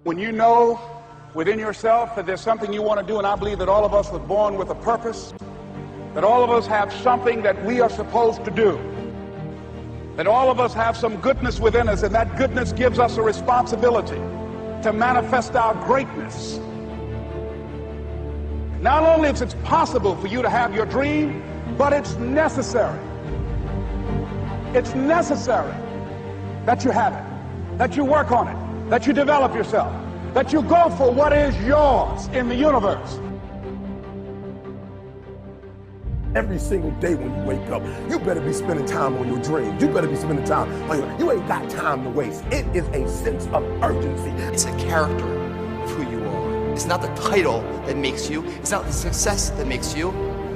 When you know within yourself that there's something you want to do, and I believe that all of us were born with a purpose, that all of us have something that we are supposed to do, that all of us have some goodness within us, and that goodness gives us a responsibility to manifest our greatness. Not only is it possible for you to have your dream, but it's necessary. It's necessary that you have it, that you work on it, that you develop yourself, that you go for what is yours in the universe. Every single day when you wake up, you better be spending time on your dreams. You better be spending time on you ain't got time to waste. It is a sense of urgency. It's a character of who you are. It's not the title that makes you. It's not the success that makes you.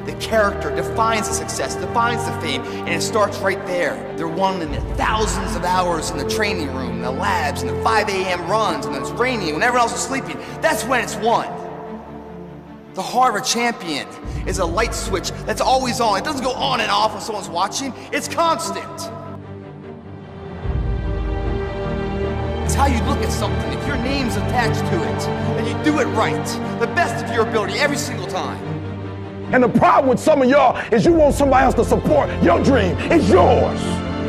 The character defines the success, defines the fame, and it starts right there. They're won in the thousands of hours in the training room, in the labs, in the 5 a.m. runs, and when it's raining, when everyone else is sleeping. That's when it's won. The heart of a champion is a light switch that's always on. It doesn't go on and off when someone's watching. It's constant. It's how you look at something. If your name's attached to it, then you do it right. The best of your ability every single time. And the problem with some of y'all is you want somebody else to support your dream. It's yours.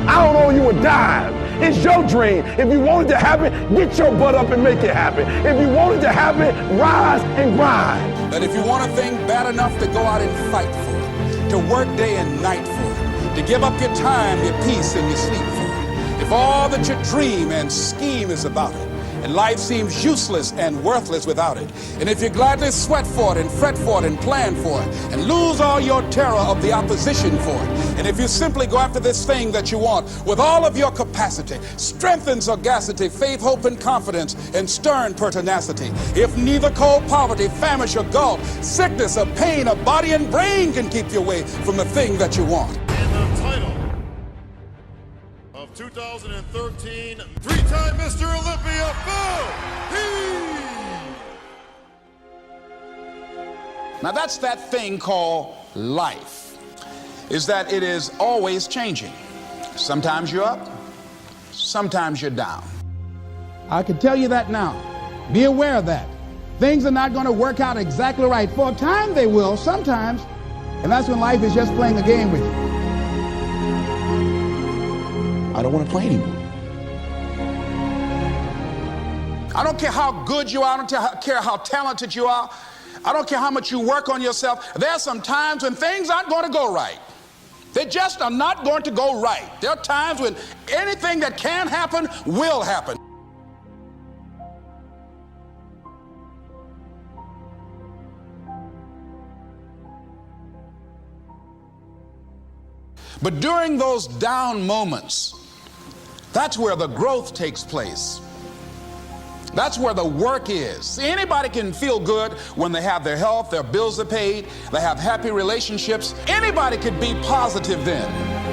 I don't owe you a dime. It's your dream. If you want it to happen, get your butt up and make it happen. If you want it to happen, rise and grind. That if you want a thing bad enough to go out and fight for it, to work day and night for it, to give up your time, your peace, and your sleep for it, if all that you dream and scheme is about it, and life seems useless and worthless without it, and if you gladly sweat for it and fret for it and plan for it and lose all your terror of the opposition for it, and if you simply go after this thing that you want with all of your capacity, strength and sagacity, faith, hope, and confidence, and stern pertinacity, if neither cold poverty, famish, or gulf, sickness, or pain, or body and brain can keep you away from the thing that you want. And the title of 2013, three-time Mr. Olympia, Phil Heath! Now that's that thing called life, is that it is always changing. Sometimes you're up, sometimes you're down. I can tell you that now. Be aware of that. Things are not going to work out exactly right. For a time they will, sometimes, and that's when life is just playing a game with you. I don't want to play anymore. I don't care how good you are. I don't care how talented you are. I don't care how much you work on yourself. There are some times when things aren't going to go right. They just are not going to go right. There are times when anything that can happen will happen. But during those down moments, that's where the growth takes place. That's where the work is. See, anybody can feel good when they have their health, their bills are paid, they have happy relationships. Anybody can be positive then.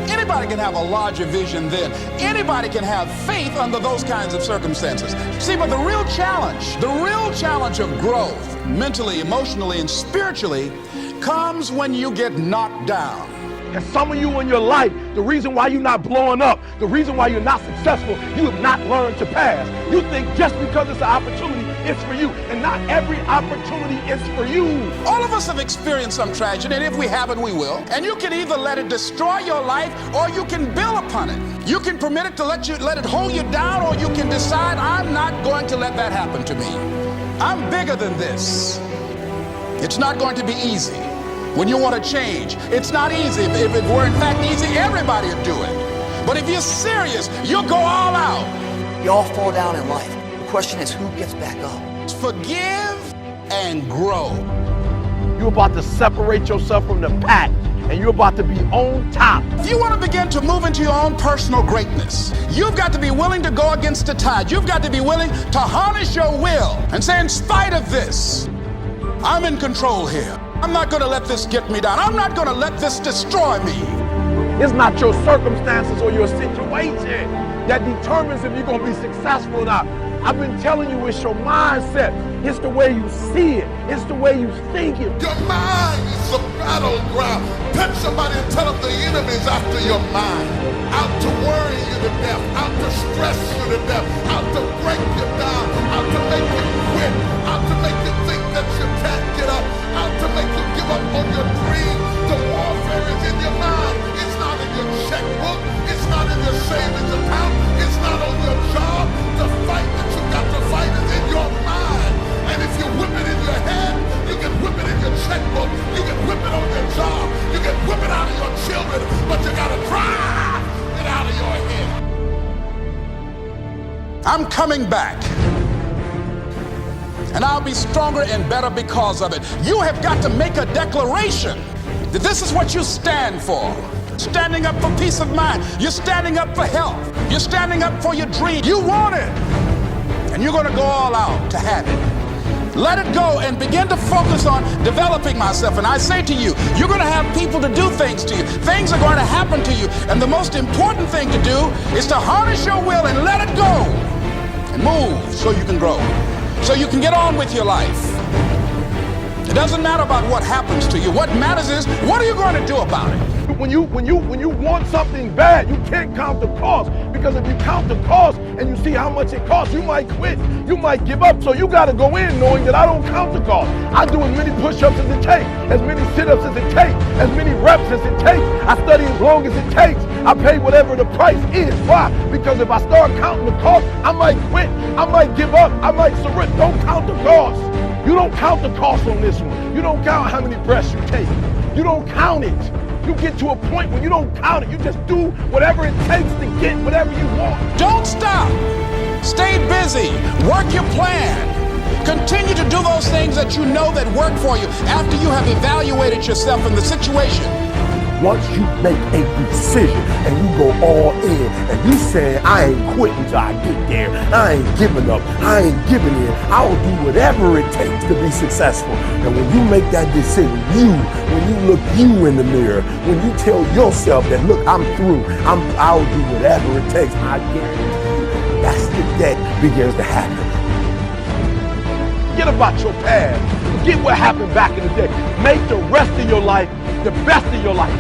Anybody can have a larger vision then. Anybody can have faith under those kinds of circumstances. See, but the real challenge of growth, mentally, emotionally, and spiritually, comes when you get knocked down. And some of you in your life, the reason why you're not blowing up, the reason why you're not successful, you have not learned to pass. You think just because it's an opportunity, it's for you. And not every opportunity is for you. All of us have experienced some tragedy, and if we haven't, we will. And you can either let it destroy your life, or you can build upon it. You can permit it to let it hold you down, or you can decide, I'm not going to let that happen to me. I'm bigger than this. It's not going to be easy. When you want to change, it's not easy. If it were in fact easy, everybody would do it. But if you're serious, you'll go all out. We all fall down in life. The question is, who gets back up? Forgive and grow. You're about to separate yourself from the pack, and you're about to be on top. If you want to begin to move into your own personal greatness, you've got to be willing to go against the tide. You've got to be willing to harness your will and say, in spite of this, I'm in control here. I'm not going to let this get me down. I'm not going to let this destroy me. It's not your circumstances or your situation that determines if you're going to be successful or not. I've been telling you, it's your mindset. It's the way you see it. It's the way you think it. Your mind is a battleground. Touch somebody and tell them the enemy's after your mind. Out to worry you to death. Out to stress you to death. Out to break you down. Out to make you coming back. And I'll be stronger and better because of it. You have got to make a declaration that this is what you stand for. Standing up for peace of mind. You're standing up for health. You're standing up for your dream. You want it. And you're going to go all out to have it. Let it go and begin to focus on developing myself. And I say to you, you're going to have people to do things to you. Things are going to happen to you. And the most important thing to do is to harness your will and let it go. And move so you can grow. So you can get on with your life. It doesn't matter about what happens to you. What matters is, what are you going to do about it? When you want something bad, you can't count the cost, because if you count the cost and you see how much it costs, you might quit, you might give up. So you got to go in knowing that I don't count the cost. I do as many push-ups as it takes, as many sit-ups as it takes, as many reps as it takes. I study as long as it takes. I pay whatever the price is. Why? Because if I start counting the cost, I might quit, I might give up, I might surrender. Don't count the cost. You don't count the cost on this one. You don't count how many breaths you take. You don't count it. You get to a point when you don't count it. You just do whatever it takes to get whatever you want. Don't stop. Stay busy. Work your plan. Continue to do those things that you know that work for you after you have evaluated yourself in the situation. Once you make a decision and you go all in and you say, I ain't quitting till I get there, I ain't giving up, I ain't giving in, I'll do whatever it takes to be successful. And when you make that decision, when you look you in the mirror, when you tell yourself that, look, I'm through, I'll do whatever it takes, I guarantee you, that's the day begins to happen. Forget about your past. Forget what happened back in the day. Make the rest of your life the best of your life.